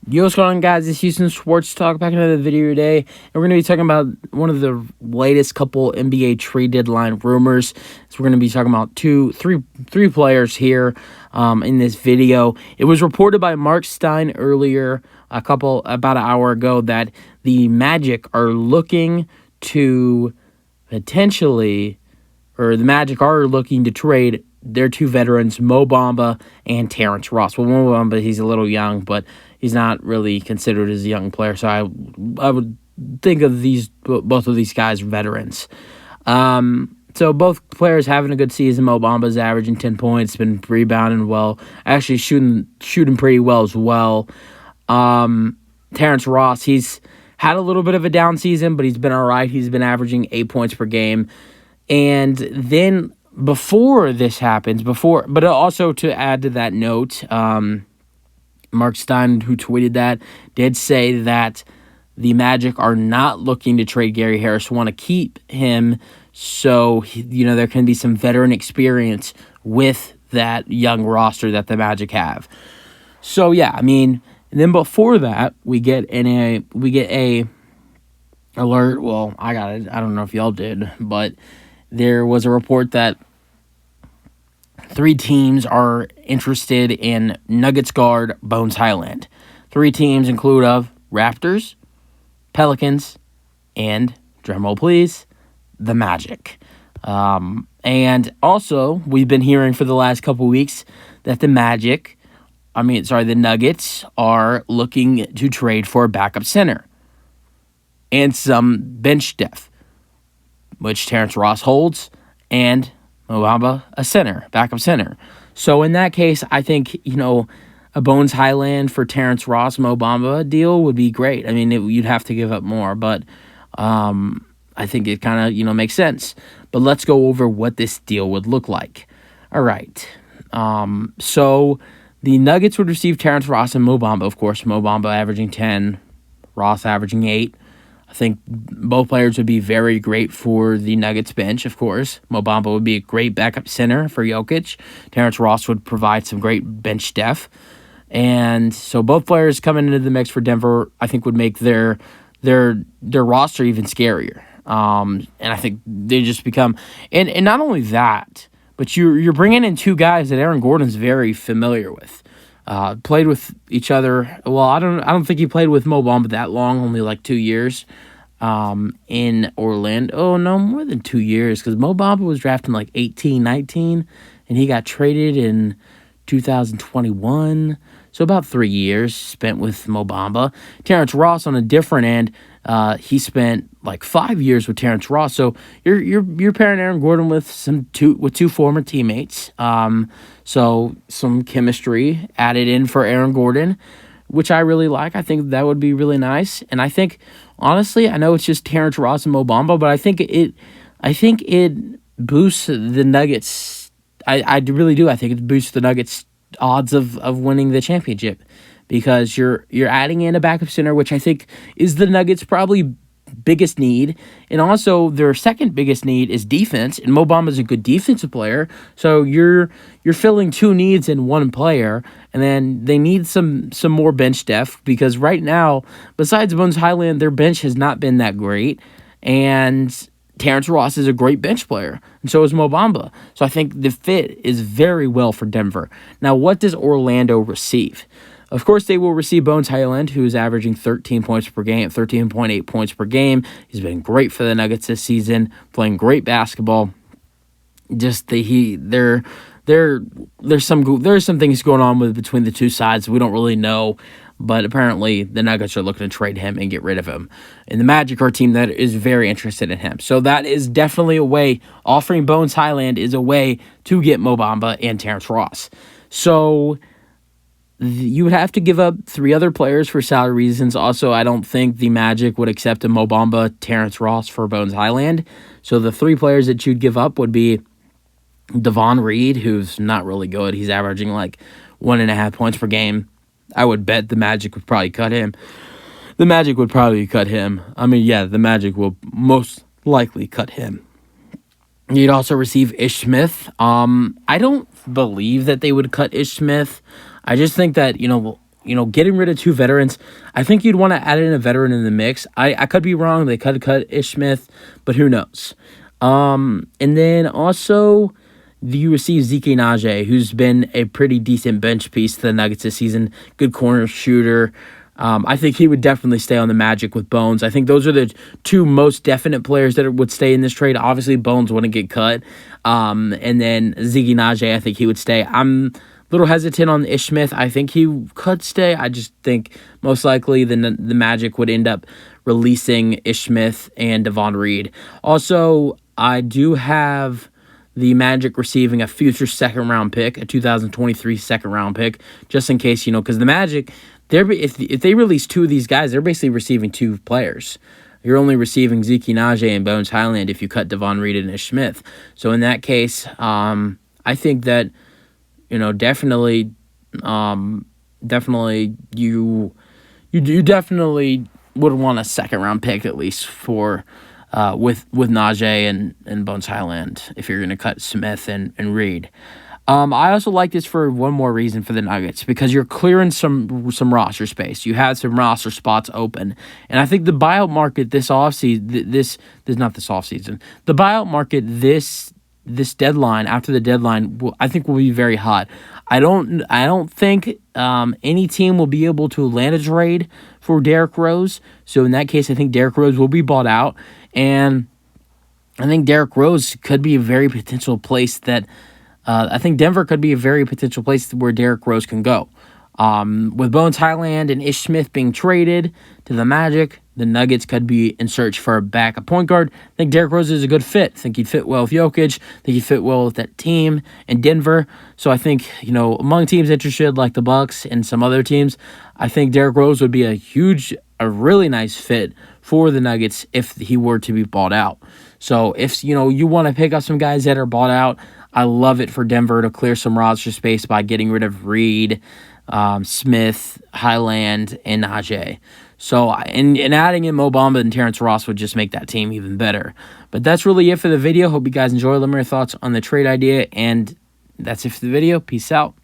Yo, what's going on, guys? It's Houston Sports Talk back into the video today, and we're going to be talking about one of the latest couple NBA trade deadline rumors. So we're going to be talking about three players here in this video. It was reported by Mark Stein earlier, about an hour ago, that the Magic are looking to potentially, or the Magic are looking to trade their two veterans, Mo Bamba and Terrence Ross. Well, Mo Bamba, he's a little young, but he's not really considered as a young player, so I would think of both of these guys veterans. So both players having a good season. Mo Bamba's averaging 10 points, been rebounding well, actually shooting pretty well as well. Terrence Ross, he's had a little bit of a down season, but he's been all right. He's been averaging 8 points per game. And then before this happens, but also to add to that note, Mark Stein, who tweeted that, did say that the Magic are not looking to trade Gary Harris, want to keep him, so there can be some veteran experience with that young roster that the Magic have. So yeah, and then before that, we get a alert. Well, I got it. I don't know if y'all did, but there was a report that 3 teams are interested in Nuggets guard Bones Highland. 3 teams include Raptors, Pelicans, and, drumroll please, the Magic. And also, we've been hearing for the last couple weeks that the Nuggets are looking to trade for a backup center and some bench depth, which Terrence Ross holds, and Mo Bamba, a backup center. So in that case, I think, a Bones Highland for Terrence Ross, Mo Bamba deal would be great. You'd have to give up more, but I think it kind of, makes sense. But let's go over what this deal would look like. All right. So the Nuggets would receive Terrence Ross and Mo Bamba, of course. Mo Bamba averaging 10, Ross averaging 8. I think both players would be very great for the Nuggets bench, of course. Mo Bamba would be a great backup center for Jokic. Terrence Ross would provide some great bench depth. And so both players coming into the mix for Denver, I think, would make their roster even scarier. And I think they just become... And not only that, but you're bringing in 2 guys that Aaron Gordon's very familiar with. Played with each other. Well, I don't think he played with Mo Bamba that long, only like 2 years in Orlando. Oh, no, more than 2 years, because Mo Bamba was drafted in like 18, 19, and he got traded in 2021. So about 3 years spent with Mo Bamba. Terrence Ross on a different end, he spent like 5 years with Terrence Ross. So you're pairing Aaron Gordon with two former teammates. So some chemistry added in for Aaron Gordon, which I really like. I think that would be really nice. And I think, honestly, I know it's just Terrence Ross and Mo Bamba, but I think it boosts the Nuggets. I really do. I think it boosts the Nuggets' odds of winning the championship, because you're adding in a backup center, which I think is the Nuggets' probably biggest need, and also their second biggest need is defense, and Mo Bamba's a good defensive player, so you're filling 2 needs in one player, and then they need some more bench depth, because right now, besides Bones Highland, their bench has not been that great, and Terrence Ross is a great bench player, and so is Mo Bamba. So I think the fit is very well for Denver. Now, what does Orlando receive? Of course, they will receive Bones Highland, who is averaging 13 points per game, 13.8 points per game. He's been great for the Nuggets this season, playing great basketball. Just there's some things going on between the two sides we don't really know, but apparently the Nuggets are looking to trade him and get rid of him. And the Magic are a team that is very interested in him. So that is definitely a way. Offering Bones Highland is a way to get Mo Bamba and Terrence Ross. So you would have to give up 3 other players for salary reasons. Also, I don't think the Magic would accept a Mo Bamba, Terrence Ross for Bones Highland. So the 3 players that you'd give up would be Devon Reed, who's not really good. He's averaging like 1.5 points per game. I would bet the Magic would probably cut him. The Magic will most likely cut him. You'd also receive Ish Smith. I don't believe that they would cut Ish Smith. I just think that, getting rid of 2 veterans, I think you'd want to add in a veteran in the mix. I could be wrong. They could cut Ish Smith, but who knows? And then also, you receive Zeke Najee, who's been a pretty decent bench piece to the Nuggets this season. Good corner shooter. I think he would definitely stay on the Magic with Bones. I think those are the 2 most definite players that would stay in this trade. Obviously, Bones wouldn't get cut. And then Ziggy Najee, I think he would stay. I'm a little hesitant on Ish Smith. I think he could stay. I just think most likely the Magic would end up releasing Ish Smith and Devon Reed. Also, I do have the Magic receiving a future second-round pick, a 2023 second-round pick, just in case, because the Magic, if they release 2 of these guys, they're basically receiving 2 players. You're only receiving Zeke Najee and Bones Highland if you cut Devon Reed and Ish Smith. So in that case, I think that, definitely you definitely would want a second-round pick at least for with Najee and Bones Highland if you're going to cut Smith and Reed. I also like this for one more reason for the Nuggets, because you're clearing some roster space. You have some roster spots open. And I think the buyout market this offseason, the buyout market this deadline, after the deadline, I think will be very hot. I don't think any team will be able to land a trade for Derrick Rose. So in that case, I think Derrick Rose will be bought out. And I think Derrick Rose could be a very potential place that I think Denver could be a very potential place where Derrick Rose can go. With Bones Highland and Ish Smith being traded to the Magic, the Nuggets could be in search for a backup point guard. I think Derrick Rose is a good fit. I think he'd fit well with Jokic. I think he'd fit well with that team in Denver. So I think, among teams interested like the Bucks and some other teams, I think Derrick Rose would be a really nice fit for the Nuggets if he were to be bought out. So if, you want to pick up some guys that are bought out, I love it for Denver to clear some roster space by getting rid of Reed, Smith, Highland, and Najee. So, and adding in Mo Bamba and Terrence Ross would just make that team even better. But that's really it for the video. Hope you guys enjoy. Let me know your thoughts on the trade idea. And that's it for the video. Peace out.